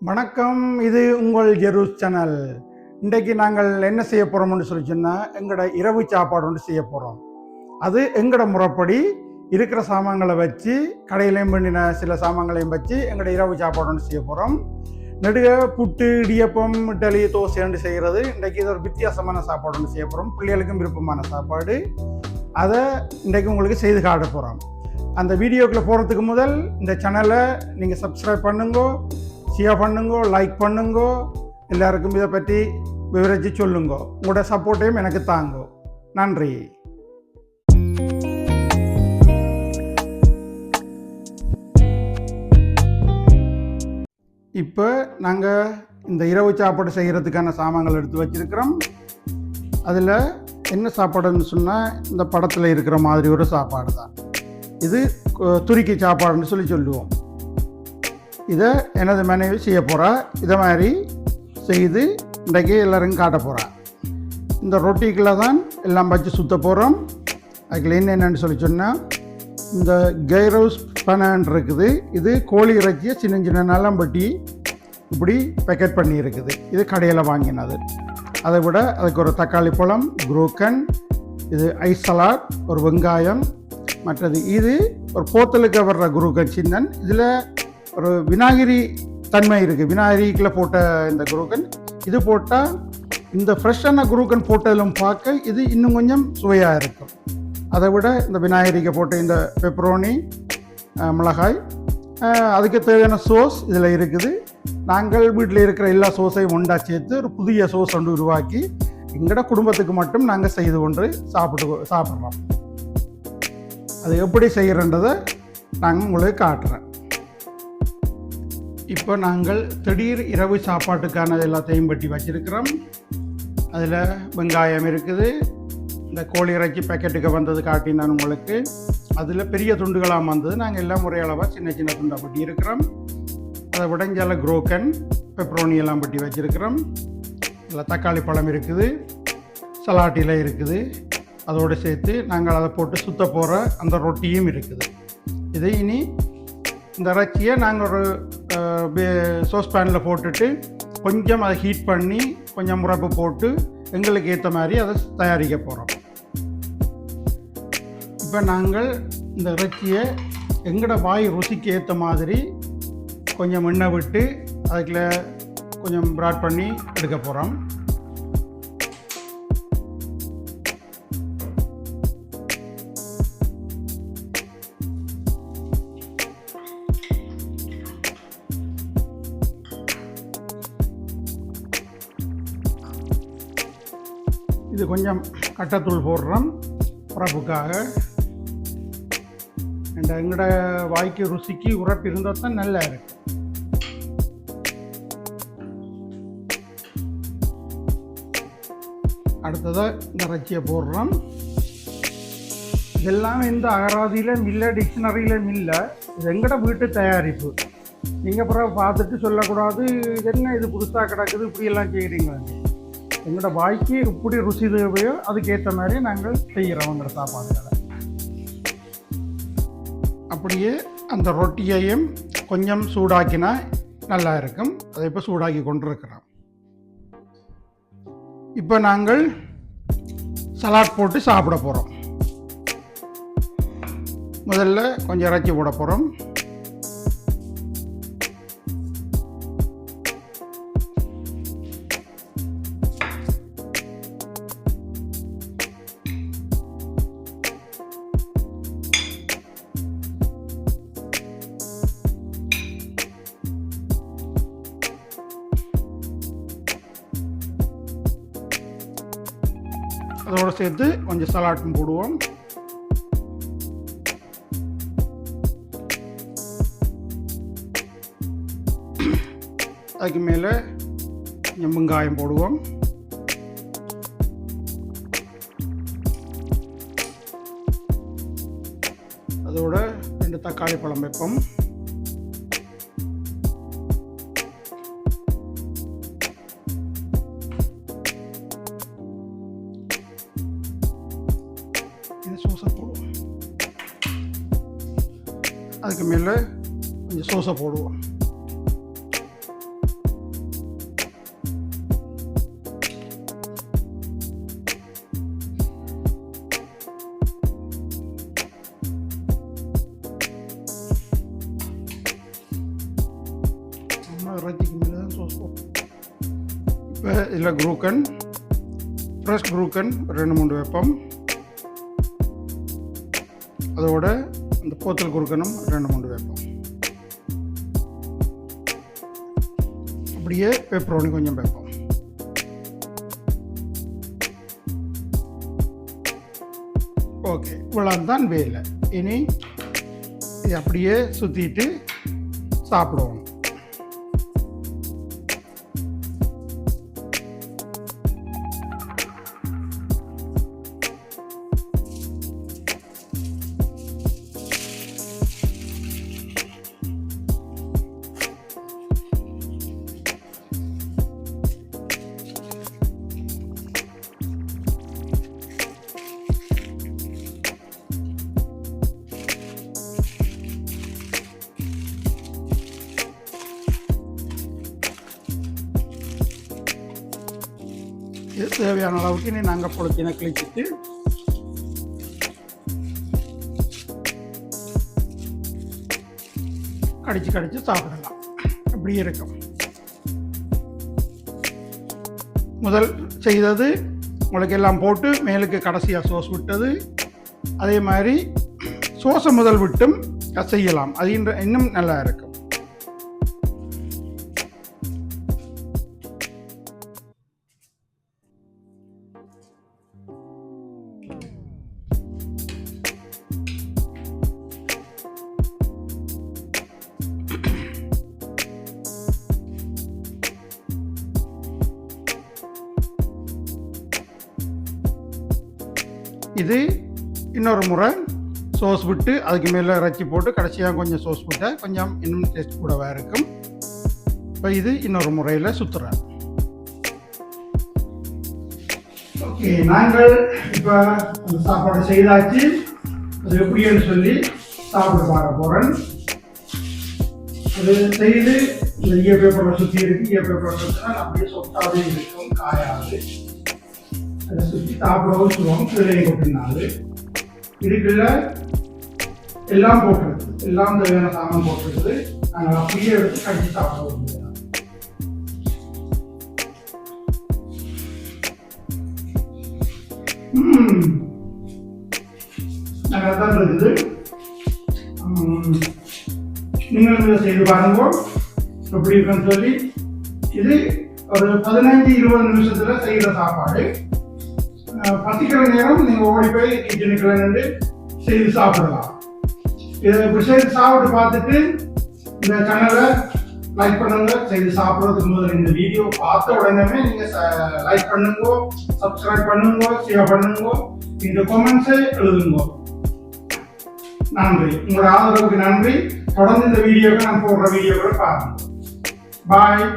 வணக்கம், இது உங்கள் ஜெரூஸ் சேனல். இன்றைக்கு நாங்கள் என்ன செய்ய போகிறோம்னு சொல்லி சொன்னால், எங்களோட இரவு சாப்பாடு ஒன்று செய்ய போகிறோம். அது எங்களோட முறைப்படி இருக்கிற சாமான்களை வச்சு, கடையிலையும் பண்ணின சில சாமான்களையும் வச்சு எங்களோட இரவு சாப்பாடு ஒன்று செய்ய போகிறோம். நெடுக புட்டு, இடியப்பம், இட்லி, தோசை செய்கிறது. இன்றைக்கு இது ஒரு வித்தியாசமான சாப்பாடு ஒன்று செய்ய போகிறோம். பிள்ளைகளுக்கும் விருப்பமான சாப்பாடு. அதை இன்றைக்கு உங்களுக்கு செய்து காட்ட போகிறோம். அந்த வீடியோக்குள்ளே போகிறதுக்கு முதல் இந்த சேனலை நீங்கள் சப்ஸ்கிரைப் பண்ணுங்க, ஷேர் பண்ணுங்க, லைக் பண்ணுங்க, எல்லாருக்கும் இதை பற்றி விவரித்து சொல்லுங்க. உங்களோட சப்போர்ட்டையும் எனக்கு தாங்க. நன்றி. இப்போ நாங்கள் இந்த இரவு சாப்பாடு செய்கிறதுக்கான சாமான்கள் எடுத்து வச்சிருக்கிறோம். அதில் என்ன சாப்பாடுன்னு சொன்னால், இந்த படத்தில் இருக்கிற மாதிரி ஒரு சாப்பாடு தான் இது. துருக்கி சாப்பாடுன்னு சொல்லுவோம். இதை எனது மனைவி செய்ய போகிறா. இதை மாதிரி செய்து இன்றைக்கு எல்லோரும் காட்ட போகிறா. இந்த ரொட்டிக்குள்ளே தான் எல்லாம் வச்சு சுற்ற போகிறோம். அதுக்கு என்னென்னு சொல்லி சொன்னால், இந்த கைரோஸ் பனான் இருக்குது. இது கோழி இறைச்சியை சின்ன சின்ன நலம்பட்டி இப்படி பேக்கெட் பண்ணி இருக்குது. இது கடையில் வாங்கினது. அதை விட அதுக்கு ஒரு தக்காளி பழம், குரோக்கன், இது ஐஸ் சலாட், ஒரு வெங்காயம், மற்றது இது ஒரு போத்தலுக்கு வர்ற குருக்கன் சின்னன். இதில் ஒரு விநாயகரி தன்மை இருக்குது. விநாயகரிக்குள்ளே போட்ட இந்த குருக்கன் இது போட்டால், இந்த ஃப்ரெஷ்ஷான குருக்கன் போட்டதிலும் பார்க்க இது இன்னும் கொஞ்சம் சுவையாக இருக்கும். அதை விட இந்த விநாயகரிக்கு போட்ட இந்த பெப்பரோனி, மிளகாய், அதுக்கு தேவையான சோஸ் இதில் இருக்குது. நாங்கள் வீட்டில் இருக்கிற எல்லா சோஸையும் ஒன்றா சேர்த்து ஒரு புதிய சோஸ் ஒன்று உருவாக்கி எங்களோட குடும்பத்துக்கு மட்டும் நாங்கள் செய்து கொண்டு சாப்பிட்றோம். அது எப்படி செய்கிறன்றதை நாங்கள் உங்களுக்கு காட்டுறேன். இப்போ நாங்கள் திடீர் இரவு சாப்பாட்டுக்கான எல்லாத்தையும் பட்டி வச்சுருக்கிறோம். அதில் வெங்காயம் இருக்குது. இந்த கோழி இறைச்சி பேக்கெட்டுக்கு வந்தது காட்டி நான் உங்களுக்கு. அதில் பெரிய துண்டுகளாக வந்தது. நாங்கள் எல்லாம் ஒரே அளவாக சின்ன சின்ன துண்டாக பட்டி இருக்கிறோம். அதை விடஞ்சால குரோக்கன், பெப்பரோனி எல்லாம் பட்டி வச்சுருக்கிறோம். இதில் தக்காளி பழம் இருக்குது, சலாட்டியில் இருக்குது. அதோடு சேர்த்து நாங்கள் அதை போட்டு சுற்ற போகிற அந்த ரொட்டியும் இருக்குது. இது இனி இந்த இறைச்சியை நாங்கள் ஒரு சோஸ் பேனில் போட்டுட்டு கொஞ்சம் அதை ஹீட் பண்ணி கொஞ்சம் முறப்பு போட்டு எங்களுக்கு ஏற்ற மாதிரி அதை தயாரிக்க போகிறோம். இப்போ நாங்கள் இந்த இறைச்சியை எங்களோட வாய் ருசிக்கு ஏற்ற மாதிரி கொஞ்சம் எண்ணெய் விட்டு அதுக்குள்ள கொஞ்சம் பிராட் பண்ணி எடுக்க போகிறோம். இது கொஞ்சம் கட்டத்தூள் போடுறோம் உரப்புக்காக. எங்களோட வாய்க்கு ருசிக்கு உரப்பு இருந்தால் தான் நல்லா இருக்கு. அடுத்ததாக இந்த இறைச்சியை போடுறோம். இதெல்லாம் இந்த அகராதியிலும் இல்லை, டிக்ஷனரியிலும் இல்லை. இது எங்களோட வீட்டு தயாரிப்பு. நீங்கள் அப்புறம் பார்த்துட்டு சொல்லக்கூடாது, இது என்ன இது புதுசாக கிடக்குது இப்படியெல்லாம் செய்கிறீங்களா. எங்களோட வாய்க்கு இப்படி ருசி தேவையோ அதுக்கேற்ற மாதிரி நாங்கள் செய்கிறோங்கிற சாப்பாடுகளை. அப்படியே அந்த ரொட்டியையும் கொஞ்சம் சூடாக்கினா நல்லா இருக்கும். அதை இப்போ சூடாக்கி கொண்டிருக்கிறோம். இப்போ நாங்கள் சலாட் போட்டு சாப்பிட போகிறோம். முதல்ல கொஞ்சம் இறைச்சி போட போகிறோம். அதோடு சேர்த்து கொஞ்சம் சலாட்டும் போடுவோம். அதுக்கு மேலே கொஞ்சம் வெங்காயம் போடுவோம். அதோட 2 தக்காளி பழம் வைப்போம். சோஸை போடுவோம். அதுக்கு மேலே கொஞ்சம் சோஸை போடுவோம். இறைச்சிக்கு மேலே தான் சோஸ் போட்டோம். இப்போ இதில் குரூக்கன், ஃப்ரெஷ் குரூக்கன் 2-3 வைப்போம். அதோட அந்த போத்தல் குறுக்கனும் 2-3 வைப்போம். அப்படியே பெப்பரோனி கொஞ்சம் வைப்போம். ஓகே, இவ்வளோ தான் வேலை. இனி இது அப்படியே சுற்றிட்டு சாப்பிடுவோம். தேவையான அளவுக்கு இனி நாங்கள் பொழுத்தின கிழிச்சிட்டு கடிச்சு சாப்பிடலாம். அப்படி இருக்கும். முதல் செய்தது உங்களுக்கு எல்லாம் போட்டு மேலுக்கு கடைசியாக சோஸ் விட்டது. அதே மாதிரி சோஸை முதல் விட்டும் செய்யலாம். அது இன்னும் நல்லா இருக்கும். இது இன்னொரு முறை சோஸ் விட்டு அதுக்கு மேலே இறைச்சி போட்டு கடைசியாக கொஞ்சம் சோஸ் விட்டால் கொஞ்சம் இன்னும் டேஸ்ட் கூடவே இருக்கும். இப்போ இது இன்னொரு முறையில் சுற்றுறேன். ஓகே, நாங்கள் இப்போ அந்த சாப்பாடு செய்தாச்சு. அது எப்படின்னு சொல்லி சாப்பிட பார்க்க போகிறேன். அது செய்து இந்த ஈய பேப்பரில் சுற்றி இருக்கு. ஈய பேப்பரில் சுற்றினா அப்படியே சொத்தாவே இருக்கும், காயாது. அதை சுற்றி சாப்பிடவும் சொல்லுவோம். கீழே கொட்டினாது இதுக்குள்ள எல்லாம் போட்டுருது, எல்லாம் தேவையான சாமான் போட்டுருது. நாங்கள் அப்படியே எடுத்து கடிச்சு சாப்பிடுவோம். நல்லா தான் இருக்குது. நீங்களும் இதை செய்து பாருங்க எப்படி இருக்குன்னு சொல்லி. இது ஒரு 15-20 நிமிஷத்துல செய்கிற சாப்பாடு. பசிக்கிற நேரம் நீங்கள் ஓடி போய் கிச்சனுக்குள்ள நின்று செய்து சாப்பிடலாம். இதை இப்படி செய்து சாப்பிட்டு பார்த்துட்டு இந்த சேனலை லைக் பண்ணுங்க. செய்து சாப்பிட்றதுக்கு முதல்ல இந்த வீடியோ பார்த்த உடனே நீங்கள் லைக் பண்ணுங்க, சப்ஸ்கிரைப் பண்ணுங்க, ஷேர் பண்ணுங்க, இந்த கமெண்ட்ஸை எழுதுங்க. நன்றி, உங்களோட ஆதரவுக்கு நன்றி. தொடர்ந்து இந்த வீடியோவை நான் போடுற வீடியோவை பாருங்க. பாய்.